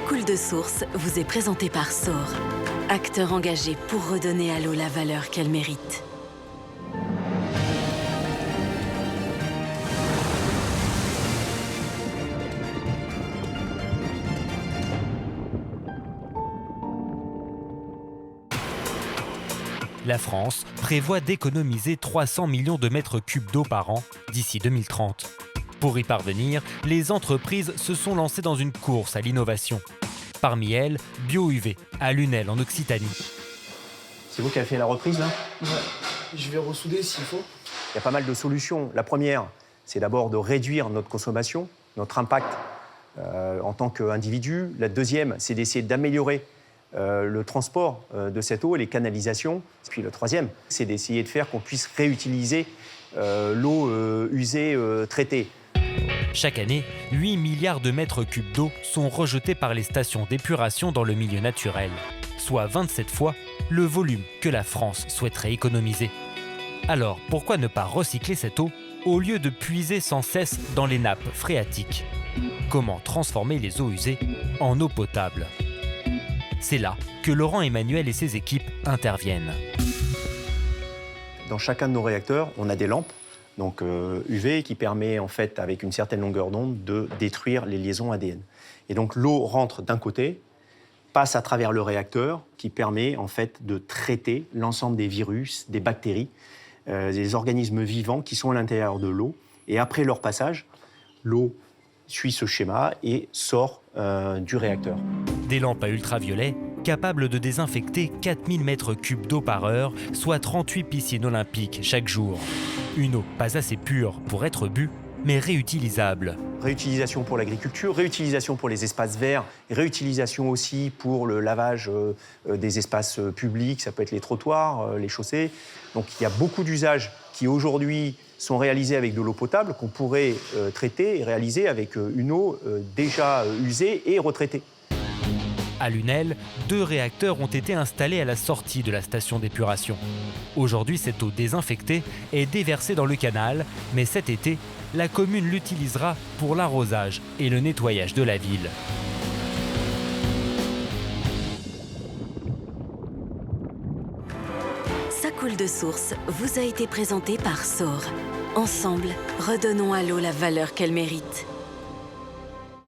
coule de source vous est présenté par SOR, acteur engagé pour redonner à l'eau la valeur qu'elle mérite. La France prévoit d'économiser 300 millions de mètres cubes d'eau par an d'ici 2030. Pour y parvenir, les entreprises se sont lancées dans une course à l'innovation. Parmi elles, BioUV, à Lunel, en Occitanie. C'est vous qui avez fait la reprise, là? Ouais, je vais ressouder s'il faut. Il y a pas mal de solutions. La première, c'est d'abord de réduire notre consommation, notre impact en tant qu'individu. La deuxième, c'est d'essayer d'améliorer le transport de cette eau et les canalisations. Et puis le troisième, c'est d'essayer de faire qu'on puisse réutiliser l'eau usée, traitée. Chaque année, 8 milliards de mètres cubes d'eau sont rejetés par les stations d'épuration dans le milieu naturel, soit 27 fois le volume que la France souhaiterait économiser. Alors, pourquoi ne pas recycler cette eau au lieu de puiser sans cesse dans les nappes phréatiques? Comment transformer les eaux usées en eau potable? C'est là que Laurent Emmanuel et ses équipes interviennent. Dans chacun de nos réacteurs, on a des lampes, donc UV, qui permet en fait, avec une certaine longueur d'onde, de détruire les liaisons ADN. Et donc l'eau rentre d'un côté, passe à travers le réacteur, qui permet en fait de traiter l'ensemble des virus, des bactéries, des organismes vivants qui sont à l'intérieur de l'eau. Et après leur passage, l'eau suit ce schéma et sort du réacteur. Des lampes à ultraviolet capables de désinfecter 4000 mètres cubes d'eau par heure, soit 38 piscines olympiques chaque jour. Une eau pas assez pure pour être bue, mais réutilisable. Réutilisation pour l'agriculture, réutilisation pour les espaces verts, réutilisation aussi pour le lavage des espaces publics, ça peut être les trottoirs, les chaussées. Donc il y a beaucoup d'usages qui aujourd'hui sont réalisés avec de l'eau potable qu'on pourrait traiter et réaliser avec une eau déjà usée et retraitée. À Lunel, 2 réacteurs ont été installés à la sortie de la station d'épuration. Aujourd'hui, cette eau désinfectée est déversée dans le canal, mais cet été, la commune l'utilisera pour l'arrosage et le nettoyage de la ville. Sa coule de source vous a été présenté par SOR. Ensemble, redonnons à l'eau la valeur qu'elle mérite.